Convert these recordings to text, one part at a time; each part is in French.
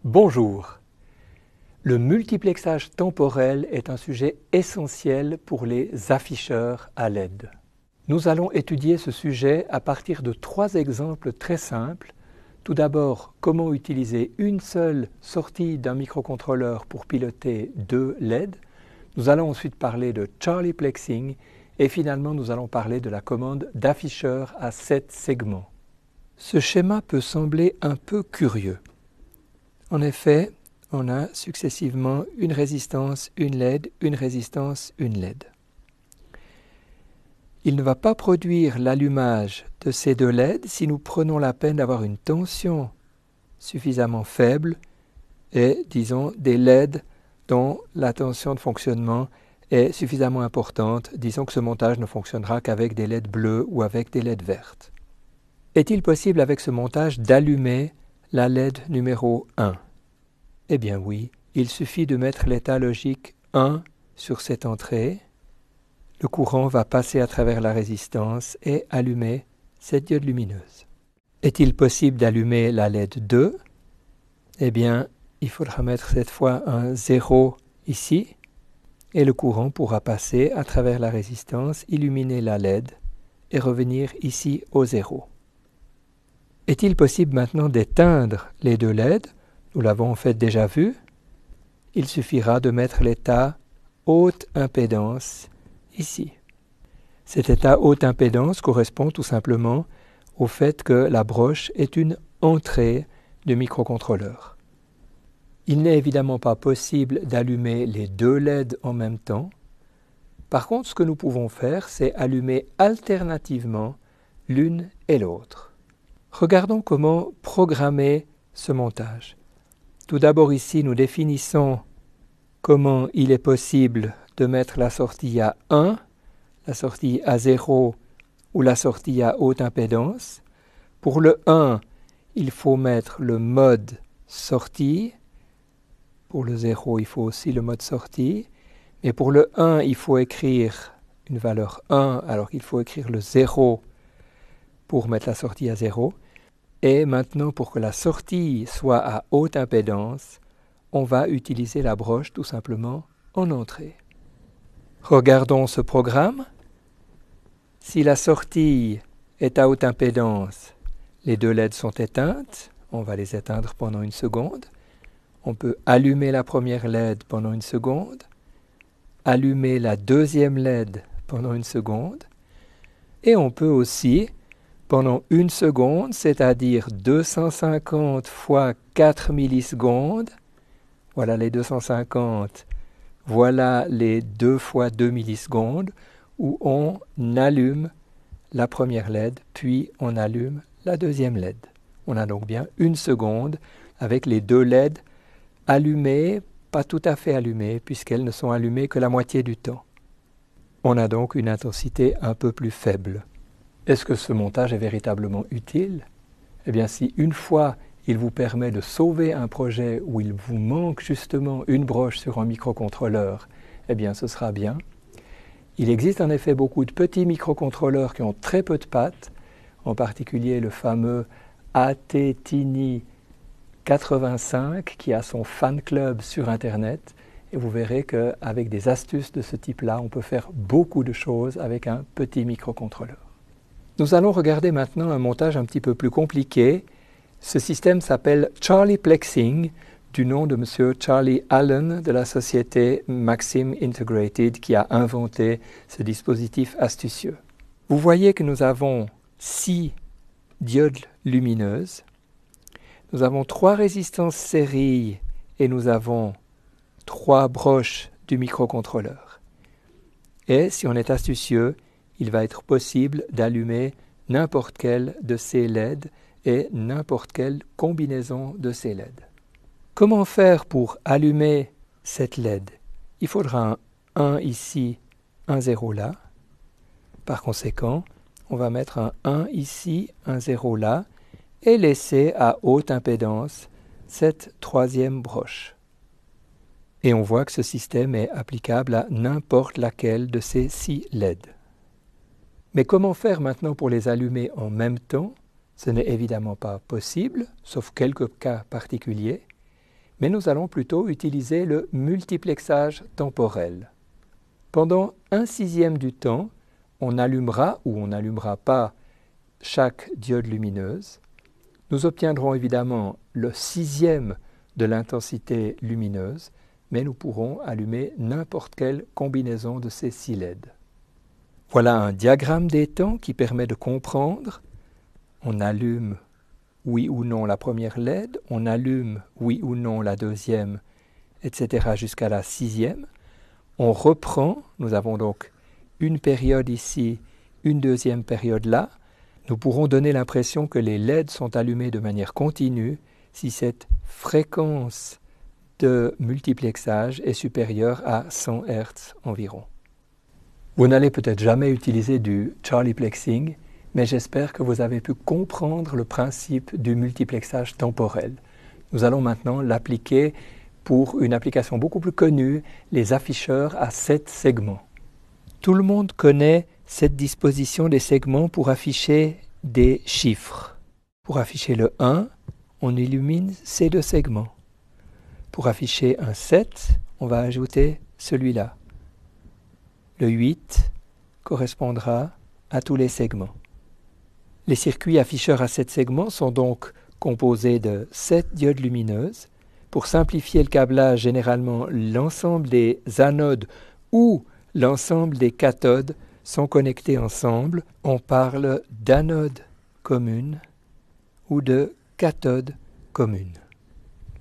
Bonjour. Le multiplexage temporel est un sujet essentiel pour les afficheurs à LED. Nous allons étudier ce sujet à partir de 3 exemples très simples. Tout d'abord, comment utiliser une seule sortie d'un microcontrôleur pour piloter 2 LED. Nous allons ensuite parler de Charlie Plexing et finalement nous allons parler de la commande d'afficheur à 7 segments. Ce schéma peut sembler un peu curieux. En effet, on a successivement une résistance, une LED, une résistance, une LED. Il ne va pas produire l'allumage de ces 2 LED si nous prenons la peine d'avoir une tension suffisamment faible et, disons, des LED dont la tension de fonctionnement est suffisamment importante. Disons que ce montage ne fonctionnera qu'avec des LED bleues ou avec des LED vertes. Est-il possible avec ce montage d'allumer la LED numéro 1? Eh bien oui, il suffit de mettre l'état logique 1 sur cette entrée. Le courant va passer à travers la résistance et allumer cette diode lumineuse. Est-il possible d'allumer la LED 2? Eh bien, il faudra mettre cette fois un 0 ici et le courant pourra passer à travers la résistance, illuminer la LED et revenir ici au 0. Est-il possible maintenant d'éteindre les 2 LED? Nous l'avons en fait déjà vu. Il suffira de mettre l'état haute impédance ici. Cet état haute impédance correspond tout simplement au fait que la broche est une entrée de microcontrôleur. Il n'est évidemment pas possible d'allumer les 2 LED en même temps. Par contre, ce que nous pouvons faire, c'est allumer alternativement l'une et l'autre. Regardons comment programmer ce montage. Tout d'abord ici, nous définissons comment il est possible de mettre la sortie à 1, la sortie à 0 ou la sortie à haute impédance. Pour le 1, il faut mettre le mode sortie. Pour le 0, il faut aussi le mode sortie. Mais pour le 1, il faut écrire une valeur 1, alors qu'il faut écrire le 0 pour mettre la sortie à 0. Et maintenant, pour que la sortie soit à haute impédance, on va utiliser la broche tout simplement en entrée. Regardons ce programme. Si la sortie est à haute impédance, les 2 LED sont éteintes. On va les éteindre pendant 1 seconde. On peut allumer la première LED pendant 1 seconde, allumer la deuxième LED pendant 1 seconde, et on peut aussi pendant 1 seconde, c'est-à-dire 250 fois 4 millisecondes, voilà les 250, voilà les 2 fois 2 millisecondes, où on allume la première LED, puis on allume la deuxième LED. On a donc bien 1 seconde avec les 2 LED allumées, pas tout à fait allumées, puisqu'elles ne sont allumées que la moitié du temps. On a donc une intensité un peu plus faible. Est-ce que ce montage est véritablement utile? Eh bien, si une fois il vous permet de sauver un projet où il vous manque justement une broche sur un microcontrôleur, eh bien, ce sera bien. Il existe en effet beaucoup de petits microcontrôleurs qui ont très peu de pattes, en particulier le fameux AT-Tiny 85 qui a son fan club sur Internet. Et vous verrez qu'avec des astuces de ce type-là, on peut faire beaucoup de choses avec un petit microcontrôleur. Nous allons regarder maintenant un montage un petit peu plus compliqué. Ce système s'appelle Charlie Plexing, du nom de M. Charlie Allen de la société Maxim Integrated qui a inventé ce dispositif astucieux. Vous voyez que nous avons 6 diodes lumineuses, nous avons 3 résistances série et nous avons 3 broches du microcontrôleur. Et si on est astucieux, il va être possible d'allumer n'importe quelle de ces LED et n'importe quelle combinaison de ces LED. Comment faire pour allumer cette LED? Il faudra un 1 ici, un 0 là. Par conséquent, on va mettre un 1 ici, un 0 là, et laisser à haute impédance cette 3e broche. Et on voit que ce système est applicable à n'importe laquelle de ces 6 LED. Mais comment faire maintenant pour les allumer en même temps? Ce n'est évidemment pas possible, sauf quelques cas particuliers. mais nous allons plutôt utiliser le multiplexage temporel. Pendant 1/6 du temps, on allumera ou on n'allumera pas chaque diode lumineuse. Nous obtiendrons évidemment le 6e de l'intensité lumineuse, mais nous pourrons allumer n'importe quelle combinaison de ces 6 LED. Voilà un diagramme des temps qui permet de comprendre. On allume oui ou non la première LED, on allume oui ou non la deuxième, etc. jusqu'à la 6e. On reprend, nous avons donc une période ici, une deuxième période là. Nous pourrons donner l'impression que les LED sont allumés de manière continue si cette fréquence de multiplexage est supérieure à 100 Hz environ. Vous n'allez peut-être jamais utiliser du Charlieplexing, mais j'espère que vous avez pu comprendre le principe du multiplexage temporel. Nous allons maintenant l'appliquer pour une application beaucoup plus connue, les afficheurs à 7 segments. Tout le monde connaît cette disposition des segments pour afficher des chiffres. Pour afficher le 1, on illumine ces 2 segments. Pour afficher un 7, on va ajouter celui-là. Le 8 correspondra à tous les segments. Les circuits afficheurs à 7 segments sont donc composés de 7 diodes lumineuses. Pour simplifier le câblage, généralement l'ensemble des anodes ou l'ensemble des cathodes sont connectés ensemble. On parle d'anode commune ou de cathode commune.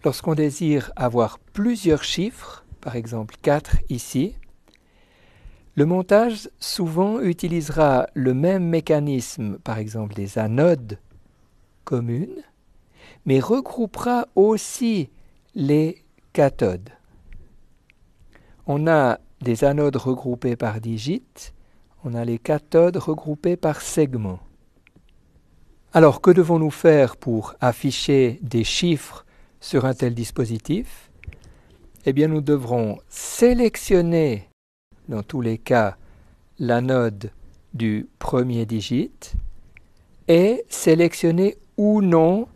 Lorsqu'on désire avoir plusieurs chiffres, par exemple 4 ici, le montage souvent utilisera le même mécanisme, par exemple des anodes communes, mais regroupera aussi les cathodes. On a des anodes regroupées par digits, on a les cathodes regroupées par segments. Alors, que devons-nous faire pour afficher des chiffres sur un tel dispositif? Eh bien, nous devrons sélectionner, dans tous les cas, l'anode du premier digit et sélectionner ou non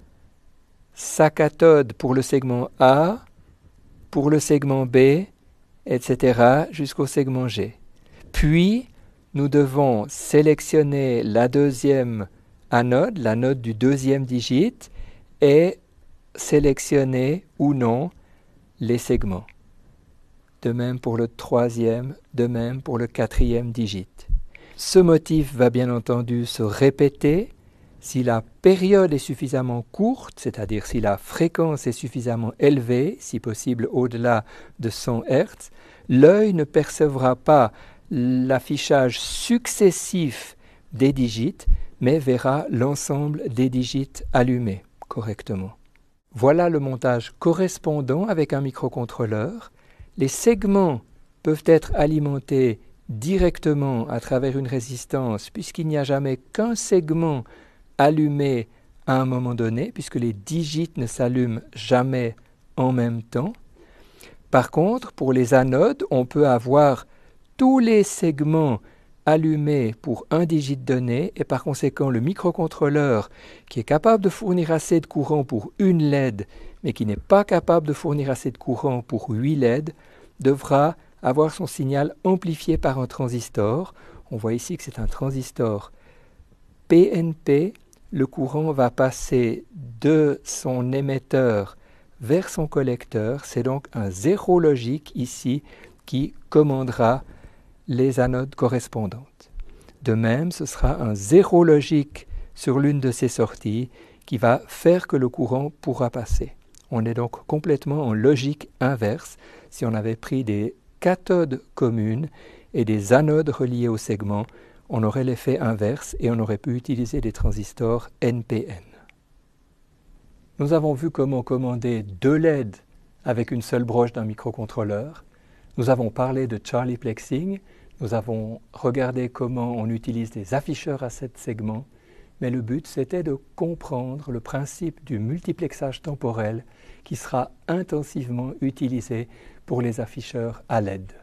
sa cathode pour le segment A, pour le segment B, etc. jusqu'au segment G. Puis, nous devons sélectionner la deuxième anode, l'anode du deuxième digit, et sélectionner ou non les segments. De même pour le troisième, de même pour le quatrième digit. Ce motif va bien entendu se répéter si la période est suffisamment courte, c'est-à-dire si la fréquence est suffisamment élevée, si possible au-delà de 100 Hz, l'œil ne percevra pas l'affichage successif des digits, mais verra l'ensemble des digits allumés correctement. Voilà le montage correspondant avec un microcontrôleur. Les segments peuvent être alimentés directement à travers une résistance, puisqu'il n'y a jamais qu'un segment allumé à un moment donné, puisque les digits ne s'allument jamais en même temps. Par contre, pour les anodes, on peut avoir tous les segments allumés pour un digit donné, et par conséquent le microcontrôleur qui est capable de fournir assez de courant pour une LED, mais qui n'est pas capable de fournir assez de courant pour 8 LED, devra avoir son signal amplifié par un transistor. On voit ici que c'est un transistor PNP. Le courant va passer de son émetteur vers son collecteur. C'est donc un zéro logique ici qui commandera les anodes correspondantes. De même, ce sera un zéro logique sur l'une de ces sorties qui va faire que le courant pourra passer. On est donc complètement en logique inverse si on avait pris des cathodes communes et des anodes reliées au segment, on aurait l'effet inverse et on aurait pu utiliser des transistors NPN. Nous avons vu comment commander 2 LED avec une seule broche d'un microcontrôleur. Nous avons parlé de Charlieplexing. Nous avons regardé comment on utilise des afficheurs à 7 segments. Mais le but, c'était de comprendre le principe du multiplexage temporel qui sera intensivement utilisé pour les afficheurs à LED.